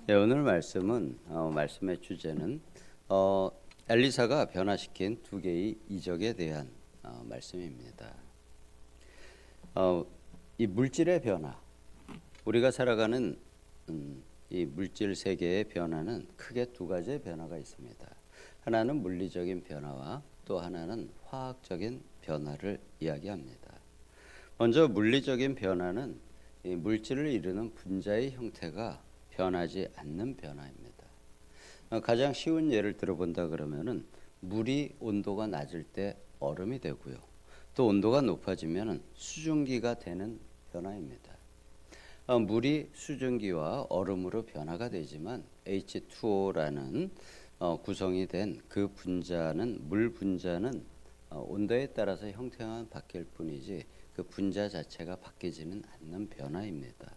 네, 오늘 말씀의 주제는 엘리사가 변화시킨 두 개의 이적에 대한 말씀입니다. 이 물질의 변화, 우리가 살아가는 이 물질 세계의 변화는 크게 두 가지의 변화가 있습니다. 하나는 물리적인 변화와 또 하나는 화학적인 변화를 이야기합니다. 먼저 물리적인 변화는 이 물질을 이루는 분자의 형태가 변하지 않는 변화입니다. 가장 쉬운 예를 들어본다 그러면은 물이 온도가 낮을 때 얼음이 되고요. 또 온도가 높아지면 수증기가 되는 변화입니다. 물이 수증기와 얼음으로 변화가 되지만 H2O라는 구성이 된 그 분자는 물 분자는 온도에 따라서 형태만 바뀔 뿐이지 그 분자 자체가 바뀌지는 않는 변화입니다.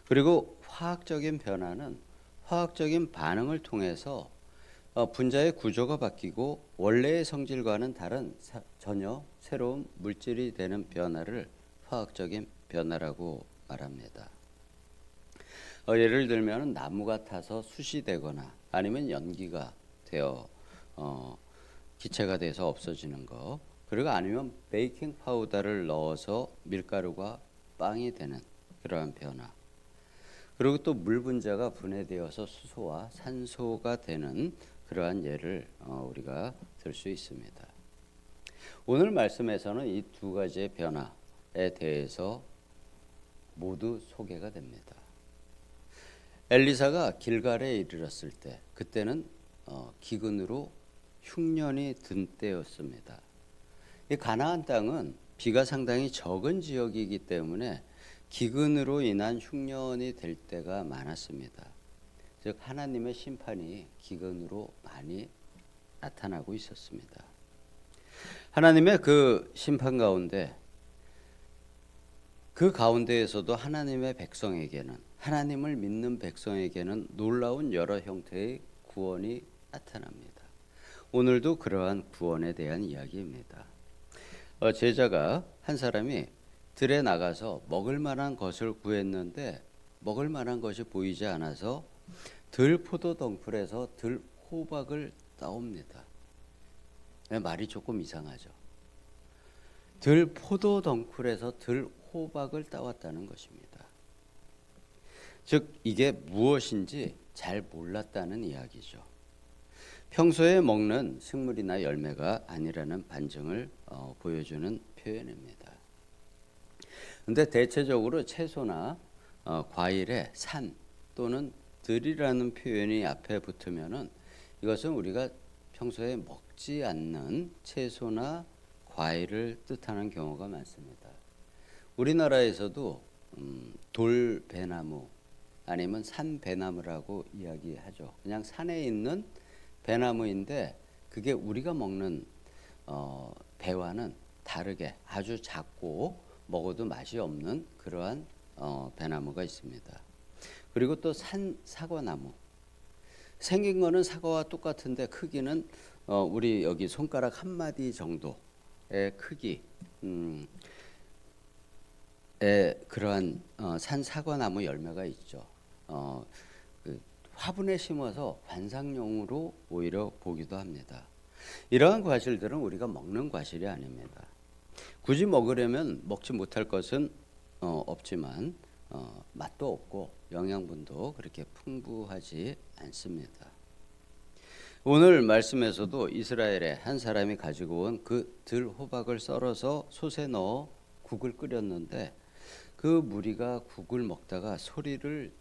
그리고 화학적인 변화는 화학적인 반응을 통해서 분자의 구조가 바뀌고 원래의 성질과는 다른 전혀 새로운 물질이 되는 변화를 화학적인 변화라고 말합니다. 예를 들면 나무가 타서 숯이 되거나 아니면 연기가 되어 기체가 돼서 없어지는 거, 그리고 아니면 베이킹 파우더를 넣어서 밀가루가 빵이 되는 그러한 변화, 그리고 또 물 분자가 분해되어서 수소와 산소가 되는 그러한 예를 우리가 들 수 있습니다. 오늘 말씀에서는 이 두 가지의 변화에 대해서 모두 소개가 됩니다. 엘리사가 길갈에 이르렀을 때 그때는 기근으로 흉년이 든 때였습니다. 이 가나안 땅은 비가 상당히 적은 지역이기 때문에 기근으로 인한 흉년이 될 때가 많았습니다. 즉 하나님의 심판이 기근으로 많이 나타나고 있었습니다. 하나님의 그 심판 가운데 그 가운데에서도 하나님의 백성에게는, 하나님을 믿는 백성에게는 놀라운 여러 형태의 구원이 나타납니다. 오늘도 그러한 구원에 대한 이야기입니다. 제자가 한 사람이 들에 나가서 먹을 만한 것을 구했는데 먹을 만한 것이 보이지 않아서 들 포도 덩굴에서 들 호박을 따옵니다. 말이 조금 이상하죠. 들 포도 덩굴에서 들 호박을 따왔다는 것입니다. 즉 이게 무엇인지 잘 몰랐다는 이야기죠. 평소에 먹는 식물이나 열매가 아니라는 반증을 보여주는 표현입니다. 근데 대체적으로 채소나 과일에 산 또는 들이라는 표현이 앞에 붙으면은 이것은 우리가 평소에 먹지 않는 채소나 과일을 뜻하는 경우가 많습니다. 우리나라에서도 돌배나무 아니면 산배나무라고 이야기하죠. 그냥 산에 있는 배나무인데 그게 우리가 먹는 배와는 다르게 아주 작고 먹어도 맛이 없는 그러한 배나무가 있습니다. 그리고 또 사과나무, 생긴 거는 사과와 똑같은데 크기는 우리 여기 손가락 한 마디 정도의 크기 그러한 산 사과나무 열매가 있죠. 그 화분에 심어서 관상용으로 오히려 보기도 합니다. 이러한 과실들은 우리가 먹는 과실이 아닙니다. 굳이 먹으려면 먹지 못할 것은 없지만 맛도 없고 영양분도 그렇게 풍부하지 않습니다. 오늘 말씀에서도 이스라엘의 한 사람이 가지고 온 그 들 호박을 썰어서 솥에 넣어 국을 끓였는데 그 무리가 국을 먹다가 소리를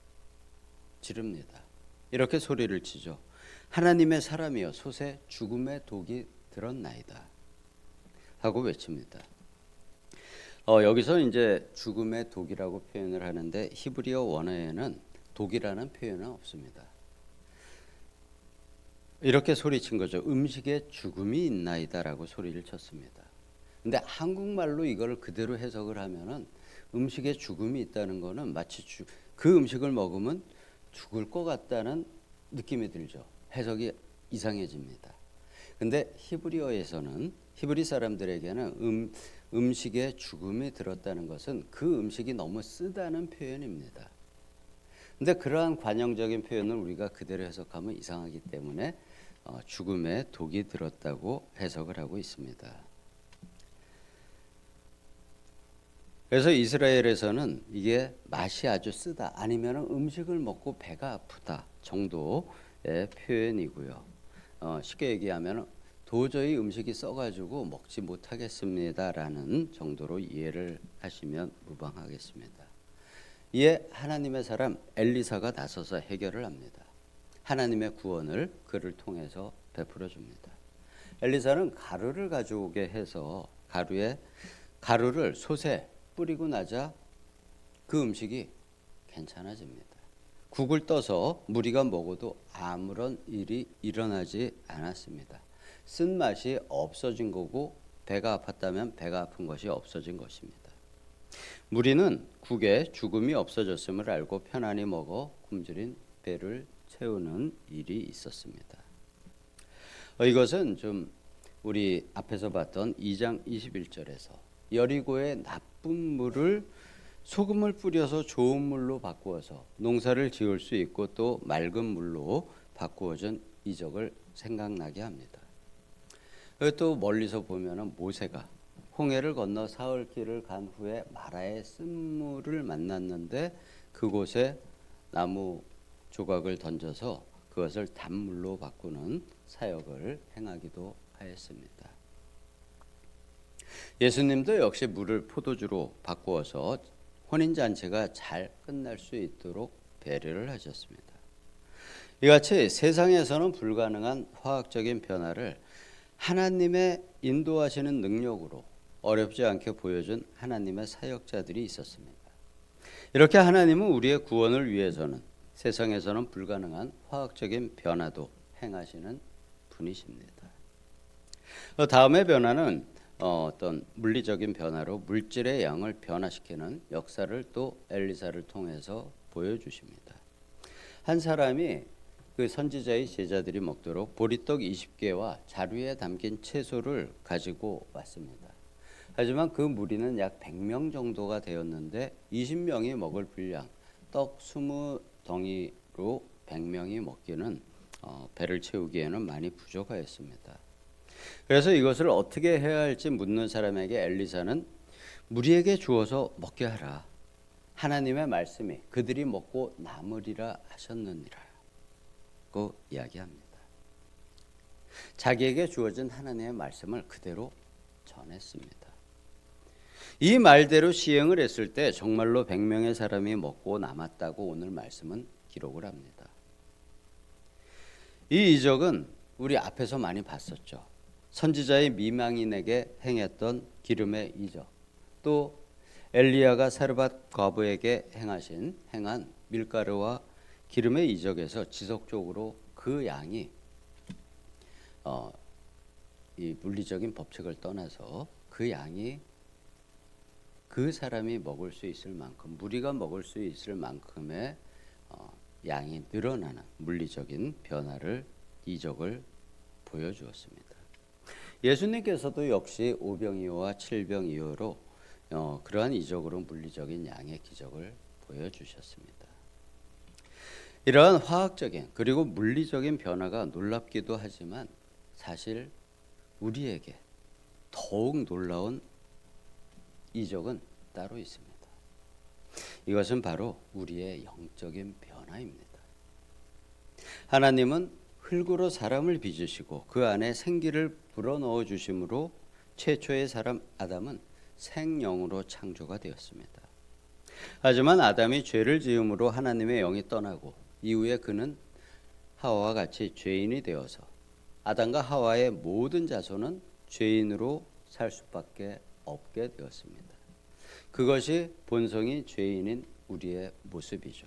지릅니다. 이렇게 소리를 치죠. 하나님의 사람이여 솥에 죽음의 독이 들었나이다 하고 외칩니다. 여기서 이제 죽음의 독이라고 표현을 하는데 히브리어 원어에는 독이라는 표현은 없습니다. 이렇게 소리친 거죠. 음식에 죽음이 있나이다라고 소리를 쳤습니다. 근데 한국말로 이걸 그대로 해석을 하면은 음식에 죽음이 있다는 거는 마치 그 음식을 먹으면 죽을 것 같다는 느낌이 들죠. 해석이 이상해집니다. 근데 히브리어에서는 히브리 사람들에게는 음식에 죽음이 들었다는 것은 그 음식이 너무 쓰다는 표현입니다. 근데 그러한 관용적인 표현을 우리가 그대로 해석하면 이상하기 때문에 죽음에 독이 들었다고 해석을 하고 있습니다. 그래서 이스라엘에서는 이게 맛이 아주 쓰다 아니면 음식을 먹고 배가 아프다 정도의 표현이고요. 쉽게 얘기하면 도저히 음식이 써가지고 먹지 못하겠습니다라는 정도로 이해를 하시면 무방하겠습니다. 이에 하나님의 사람 엘리사가 나서서 해결을 합니다. 하나님의 구원을 그를 통해서 베풀어 줍니다. 엘리사는 가루를 가져오게 해서 가루를 솥에 뿌리고 나자 그 음식이 괜찮아집니다. 국을 떠서 무리가 먹어도 아무런 일이 일어나지 않았습니다. 쓴맛이 없어진 거고 배가 아팠다면 배가 아픈 것이 없어진 것입니다. 무리는 국에 죽음이 없어졌음을 알고 편안히 먹어 굶주린 배를 채우는 일이 있었습니다. 이것은 좀 우리 앞에서 봤던 2장 21절에서 여리고의 나쁜 물을 소금을 뿌려서 좋은 물로 바꾸어서 농사를 지을 수 있고 또 맑은 물로 바꾸어진 이적을 생각나게 합니다. 또 멀리서 보면은 모세가 홍해를 건너 사흘 길을 간 후에 마라의 쓴물을 만났는데 그곳에 나무 조각을 던져서 그것을 단물로 바꾸는 사역을 행하기도 하였습니다. 예수님도 역시 물을 포도주로 바꾸어서 혼인잔치가 잘 끝날 수 있도록 배려를 하셨습니다. 이같이 세상에서는 불가능한 화학적인 변화를 하나님의 인도하시는 능력으로 어렵지 않게 보여준 하나님의 사역자들이 있었습니다. 이렇게 하나님은 우리의 구원을 위해서는 세상에서는 불가능한 화학적인 변화도 행하시는 분이십니다. 다음의 변화는 어떤 물리적인 변화로 물질의 양을 변화시키는 역사를 또 엘리사를 통해서 보여주십니다. 한 사람이 그 선지자의 제자들이 먹도록 보리떡 20개와 자루에 담긴 채소를 가지고 왔습니다. 하지만 그 무리는 약 100명 정도가 되었는데 20명이 먹을 분량 떡 20덩이로 100명이 먹기는 배를 채우기에는 많이 부족하였습니다. 그래서 이것을 어떻게 해야 할지 묻는 사람에게 엘리사는 무리에게 주어서 먹게 하라. 하나님의 말씀이 그들이 먹고 남으리라 하셨느니라. 고 이야기합니다. 자기에게 주어진 하나님의 말씀을 그대로 전했습니다. 이 말대로 시행을 했을 때 정말로 100명의 사람이 먹고 남았다고 오늘 말씀은 기록을 합니다. 이 이적은 우리 앞에서 많이 봤었죠. 선지자의 미망인에게 행했던 기름의 이적, 또 엘리야가 사르밧 과부에게 행한 밀가루와 기름의 이적에서 지속적으로 그 양이 이 물리적인 법칙을 떠나서 그 양이 그 사람이 먹을 수 있을 만큼 무리가 먹을 수 있을 만큼의 양이 늘어나는 물리적인 변화를 이적을 보여주었습니다. 예수님께서도 역시 오병이어와 칠병이어로 그러한 이적으로 물리적인 양의 기적을 보여주셨습니다. 이러한 화학적인 그리고 물리적인 변화가 놀랍기도 하지만 사실 우리에게 더욱 놀라운 이적은 따로 있습니다. 이것은 바로 우리의 영적인 변화입니다. 하나님은 흙으로 사람을 빚으시고 그 안에 생기를 불어넣어 주심으로 최초의 사람 아담은 생영으로 창조가 되었습니다. 하지만 아담이 죄를 지음으로 하나님의 영이 떠나고 이후에 그는 하와와 같이 죄인이 되어서 아담과 하와의 모든 자손은 죄인으로 살 수밖에 없게 되었습니다. 그것이 본성이 죄인인 우리의 모습이죠.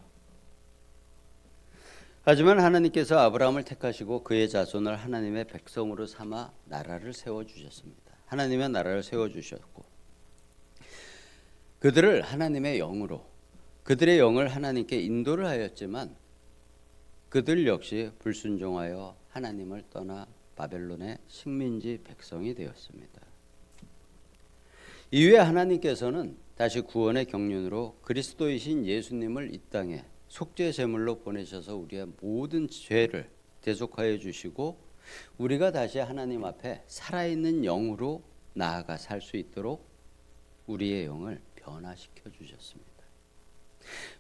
하지만 하나님께서 아브라함을 택하시고 그의 자손을 하나님의 백성으로 삼아 나라를 세워주셨습니다. 하나님의 나라를 세워주셨고 그들을 하나님의 영으로 그들의 영을 하나님께 인도를 하였지만 그들 역시 불순종하여 하나님을 떠나 바벨론의 식민지 백성이 되었습니다. 이후에 하나님께서는 다시 구원의 경륜으로 그리스도이신 예수님을 이 땅에 속죄 제물로 보내셔서 우리의 모든 죄를 대속하여 주시고 우리가 다시 하나님 앞에 살아있는 영으로 나아가 살 수 있도록 우리의 영을 변화시켜 주셨습니다.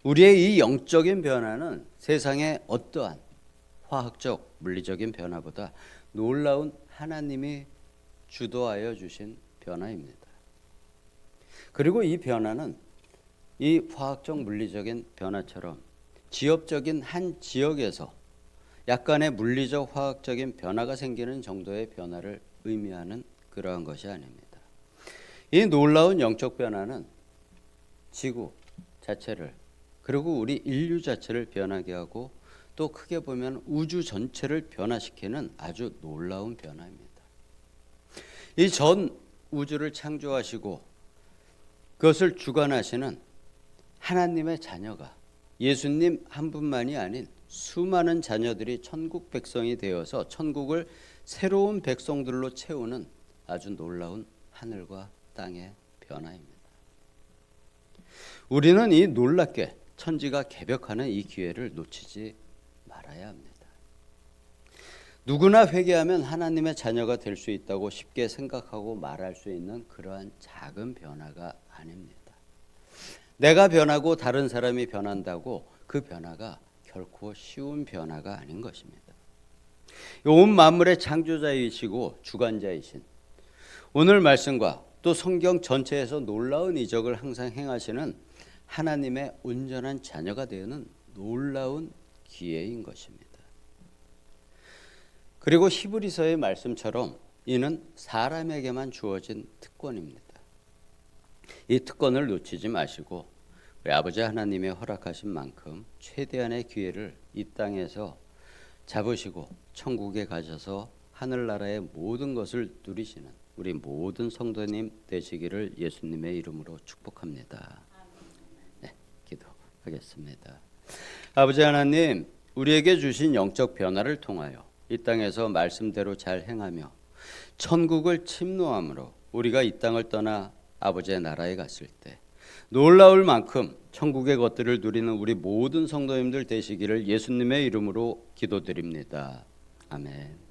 우리의 이 영적인 변화는 세상의 어떠한 화학적, 물리적인 변화보다 놀라운 하나님이 주도하여 주신 변화입니다. 그리고 이 변화는 이 화학적, 물리적인 변화처럼 지역적인 한 지역에서 약간의 물리적, 화학적인 변화가 생기는 정도의 변화를 의미하는 그러한 것이 아닙니다. 이 놀라운 영적 변화는 지구 자체를 그리고 우리 인류 자체를 변하게 하고 또 크게 보면 우주 전체를 변화시키는 아주 놀라운 변화입니다. 이 전 우주를 창조하시고 그것을 주관하시는 하나님의 자녀가 예수님 한 분만이 아닌 수많은 자녀들이 천국 백성이 되어서 천국을 새로운 백성들로 채우는 아주 놀라운 하늘과 땅의 변화입니다. 우리는 이 놀랍게 천지가 개벽하는 이 기회를 놓치지 말아야 합니다. 누구나 회개하면 하나님의 자녀가 될 수 있다고 쉽게 생각하고 말할 수 있는 그러한 작은 변화가 아닙니다. 내가 변하고 다른 사람이 변한다고 그 변화가 결코 쉬운 변화가 아닌 것입니다. 온 만물의 창조자이시고 주관자이신 오늘 말씀과 또 성경 전체에서 놀라운 이적을 항상 행하시는 하나님의 온전한 자녀가 되는 놀라운 기회인 것입니다. 그리고 히브리서의 말씀처럼 이는 사람에게만 주어진 특권입니다. 이 특권을 놓치지 마시고 우리 아버지 하나님의 허락하신 만큼 최대한의 기회를 이 땅에서 잡으시고 천국에 가셔서 하늘나라의 모든 것을 누리시는 우리 모든 성도님 되시기를 예수님의 이름으로 축복합니다. 네, 기도하겠습니다. 아버지 하나님, 우리에게 주신 영적 변화를 통하여 이 땅에서 말씀대로 잘 행하며 천국을 침노함으로 우리가 이 땅을 떠나 아버지의 나라에 갔을 때 놀라울 만큼 천국의 것들을 누리는 우리 모든 성도님들 되시기를 예수님의 이름으로 기도드립니다. 아멘.